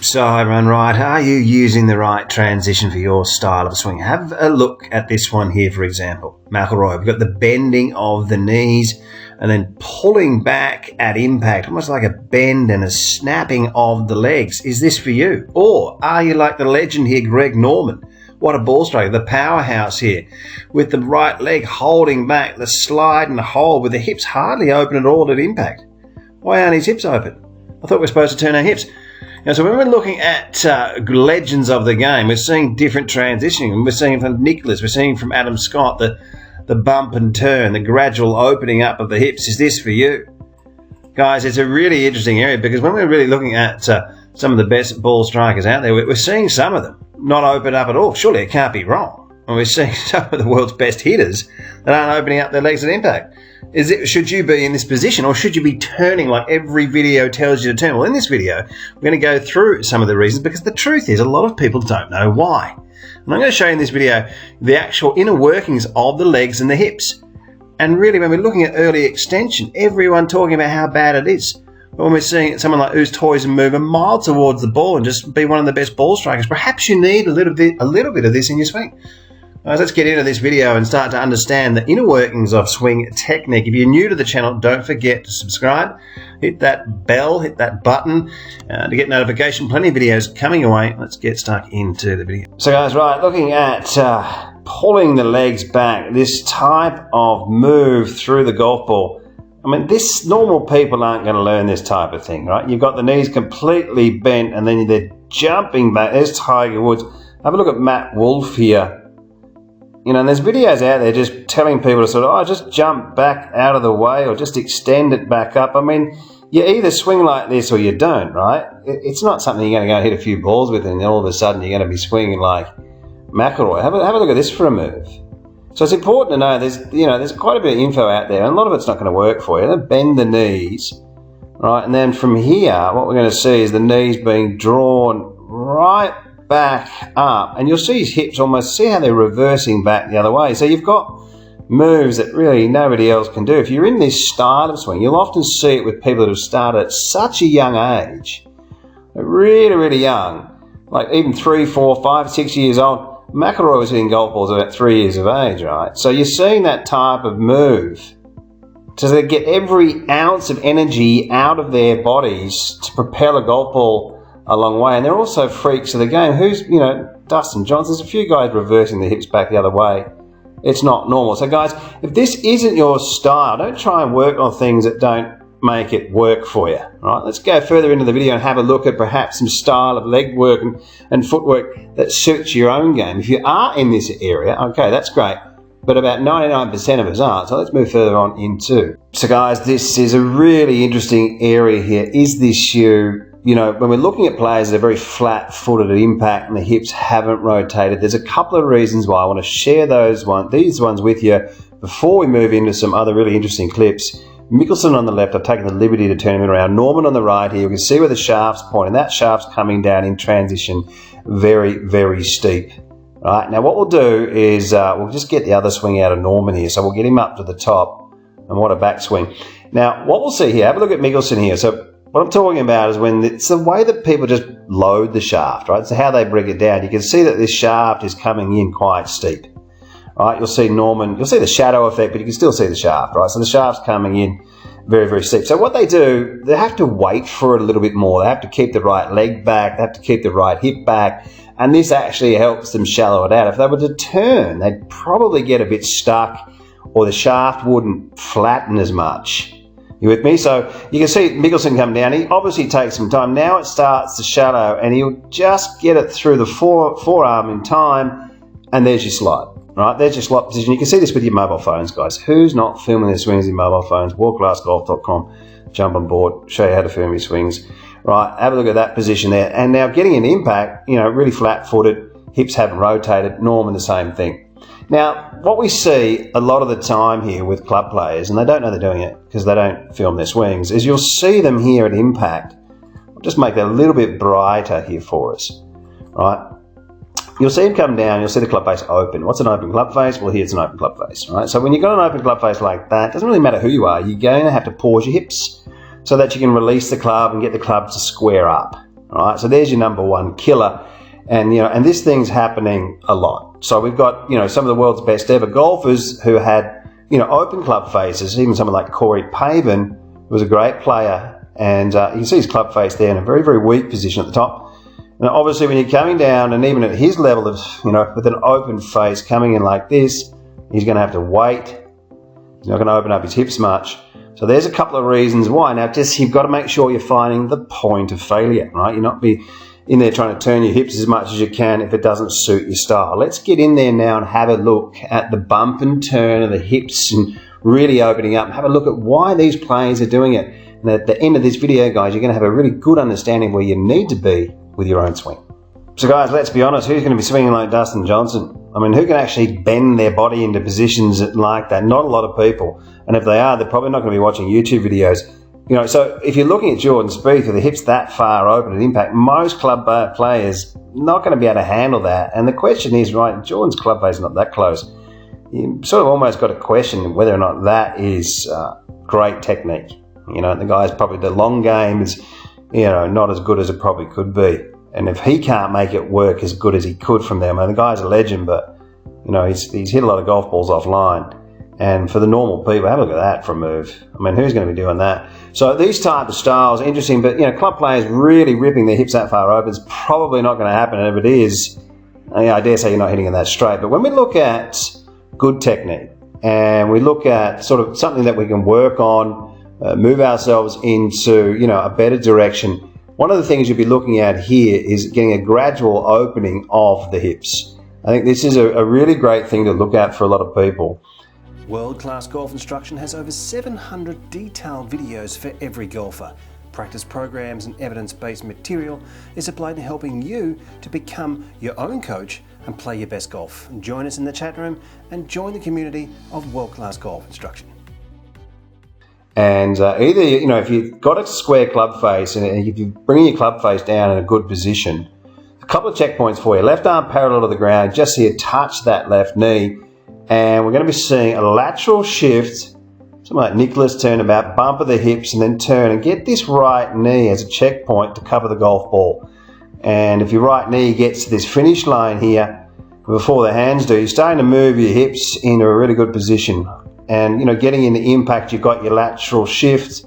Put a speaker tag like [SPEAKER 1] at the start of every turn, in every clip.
[SPEAKER 1] So everyone, right, are you using the right transition for your style of swing? Have a look at this one here, for example. McIlroy, we've got the bending of the knees and then pulling back at impact, almost like a bend and a snapping of the legs. Is this for you? Or are you like the legend here, Greg Norman? What a ball striker, the powerhouse here, with the right leg holding back, the slide and the hold with the hips hardly open at all at impact. Why aren't his hips open? I thought we were supposed to turn our hips. Now, so when we're looking at legends of the game, we're seeing different transitioning. We're seeing from Nicholas, we're seeing from Adam Scott, the bump and turn, the gradual opening up of the hips. Is this for you? Guys, it's a really interesting area because when we're really looking at some of the best ball strikers out there, we're seeing some of them not open up at all. Surely it can't be wrong. And we're seeing some of the world's best hitters that aren't opening up their legs at impact. Should you be in this position, or should you be turning like every video tells you to turn? Well, in this video, we're going to go through some of the reasons, because the truth is a lot of people don't know why. And I'm going to show you in this video the actual inner workings of the legs and the hips. And really, when we're looking at early extension, everyone talking about how bad it is. But when we're seeing someone like Ooze Toys move a mile towards the ball and just be one of the best ball strikers, perhaps you need a little bit of this in your swing. Let's get into this video and start to understand the inner workings of swing technique. If you're new to the channel, don't forget to subscribe, hit that bell, hit that button to get notification. Plenty of videos coming your way. Let's get stuck into the video. So guys, right, looking at pulling the legs back, this type of move through the golf ball. I mean, normal people aren't going to learn this type of thing, right? You've got the knees completely bent and then they're jumping back. There's Tiger Woods. Have a look at Matt Wolf here. You know, and there's videos out there just telling people to sort of, just jump back out of the way or just extend it back up. I mean, you either swing like this or you don't, right? It's not something you're going to go hit a few balls with and then all of a sudden you're going to be swinging like McIlroy. Have a look at this for a move. So it's important to know there's quite a bit of info out there and a lot of it's not going to work for you. Bend the knees, right? And then from here, what we're going to see is the knees being drawn right back up, and you'll see his hips almost, see how they're reversing back the other way. So you've got moves that really nobody else can do. If you're in this style of swing, you'll often see it with people that have started at such a young age, really, really young, like even 3, 4, 5, 6 years old. McIlroy was hitting golf balls about 3 years of age, right? So you're seeing that type of move so they get every ounce of energy out of their bodies to propel a golf ball a long way. And they're also freaks of the game. Dustin Johnson, there's a few guys reversing the hips back the other way. It's not normal. So guys, if this isn't your style, don't try and work on things that don't make it work for you. All right, let's go further into the video and have a look at perhaps some style of leg work and footwork that suits your own game. If you are in this area, okay, that's great. But about 99% of us aren't. So let's move further on into. So guys, this is a really interesting area here. Is this you? You know, when we're looking at players that are very flat-footed at impact and the hips haven't rotated, there's a couple of reasons why I want to share these ones with you before we move into some other really interesting clips. Mickelson on the left, I've taken the liberty to turn him around. Norman on the right here, you can see where the shaft's pointing. That shaft's coming down in transition very, very steep. All right, now what we'll do is we'll just get the other swing out of Norman here. So we'll get him up to the top, and what a backswing. Now, what we'll see here, have a look at Mickelson here. So what I'm talking about is when it's the way that people just load the shaft, right? So how they bring it down. You can see that this shaft is coming in quite steep, right? You'll see Norman, you'll see the shadow effect, but you can still see the shaft, right? So the shaft's coming in very, very steep. So what they do, they have to wait for it a little bit more. They have to keep the right leg back. They have to keep the right hip back. And this actually helps them shallow it out. If they were to turn, they'd probably get a bit stuck or the shaft wouldn't flatten as much. You with me? So you can see Mickelson come down. He obviously takes some time. Now it starts to shallow and he'll just get it through the forearm in time, and there's your slide. Right, there's your slot position. You can see this with your mobile phones, guys. Who's not filming their swings in mobile phones? WorldClassGolf.com. Jump on board, show you how to film your swings. Right, have a look at that position there. And now getting an impact, really flat-footed, hips haven't rotated, Norman the same thing. Now, what we see a lot of the time here with club players, and they don't know they're doing it because they don't film their swings, is you'll see them here at impact. I'll just make that a little bit brighter here for us, right? You'll see them come down, you'll see the club face open. What's an open club face? Well, here's an open club face, right? So when you've got an open club face like that, it doesn't really matter who you are, you're going to have to pause your hips so that you can release the club and get the club to square up, All right, so there's your number one killer. And, and this thing's happening a lot. So we've got, some of the world's best ever golfers who had, open club faces, even someone like Corey Pavin, who was a great player. And you can see his club face there in a very, very weak position at the top. And obviously when you're coming down, and even at his level of, with an open face coming in like this, he's going to have to wait. He's not going to open up his hips much. So there's a couple of reasons why. Now, you've got to make sure you're finding the point of failure, right? You're not be in there trying to turn your hips as much as you can if it doesn't suit your style. Let's get in there now and have a look at the bump and turn of the hips and really opening up and have a look at why these players are doing it. And at the end of this video, guys, you're going to have a really good understanding where you need to be with your own swing. So guys, let's be honest, who's going to be swinging like Dustin Johnson? I mean, who can actually bend their body into positions like that? Not a lot of people. And if they are, they're probably not going to be watching YouTube videos. So if you're looking at Jordan Spieth with the hips that far open at impact, most club players not going to be able to handle that. And the question is, right, Jordan's club face is not that close. You sort of almost got to question whether or not that is great technique. The guy's probably, the long game is, not as good as it probably could be. And if he can't make it work as good as he could from there, I mean, the guy's a legend, but, he's hit a lot of golf balls offline. And for the normal people, have a look at that for a move. I mean, who's going to be doing that? So these type of styles, interesting, but, club players really ripping their hips that far open is probably not going to happen. And if it is, I dare say you're not hitting it that straight. But when we look at good technique and we look at sort of something that we can work on, move ourselves into, a better direction, one of the things you'll be looking at here is getting a gradual opening of the hips. I think this is a really great thing to look at for a lot of people.
[SPEAKER 2] World Class Golf Instruction has over 700 detailed videos for every golfer. Practice programs and evidence-based material is applied in helping you to become your own coach and play your best golf. Join us in the chat room and join the community of World Class Golf Instruction.
[SPEAKER 1] And either, if you've got a square club face and if you're bringing your club face down in a good position, a couple of checkpoints for you. Left arm parallel to the ground, just here, touch that left knee. And we're going to be seeing a lateral shift, something like Nicklaus turnabout, bump of the hips and then turn and get this right knee as a checkpoint to cover the golf ball. And if your right knee gets to this finish line here, before the hands do, you're starting to move your hips into a really good position. And, getting into impact, you've got your lateral shift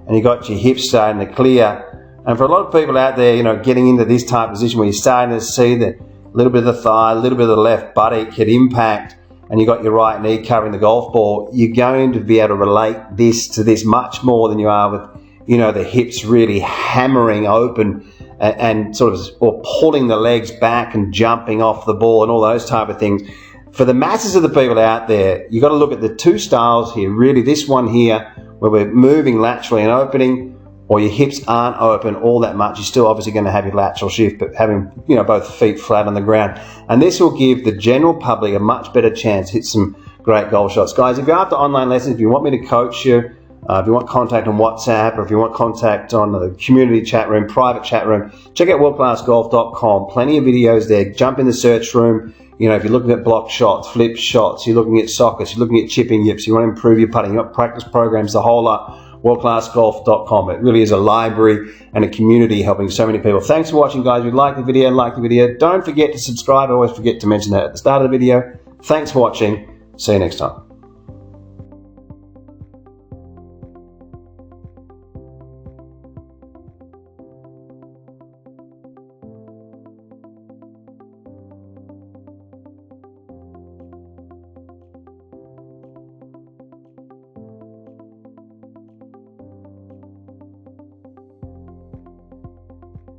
[SPEAKER 1] and you've got your hips starting to clear. And for a lot of people out there, getting into this type of position where you're starting to see that a little bit of the thigh, a little bit of the left buttock hit impact, and you've got your right knee covering the golf ball, you're going to be able to relate this to this much more than you are with, the hips really hammering open and sort of, or pulling the legs back and jumping off the ball and all those type of things. For the masses of the people out there, you've got to look at the two styles here. Really, this one here, where we're moving laterally and opening, or your hips aren't open all that much, you're still obviously going to have your lateral shift, but having, both feet flat on the ground. And this will give the general public a much better chance to hit some great golf shots. Guys, if you're after online lessons, if you want me to coach you, if you want contact on WhatsApp, or if you want contact on the community chat room, private chat room, check out WorldClassGolf.com. Plenty of videos there. Jump in the search room. If you're looking at block shots, flip shots, you're looking at sockets, you're looking at chipping yips, you want to improve your putting, you've got practice programs, the whole lot. WorldClassGolf.com. It really is a library and a community helping so many people. Thanks for watching, guys. If you like the video, don't forget to subscribe. I always forget to mention that at the start of the video. Thanks for watching. See you next time.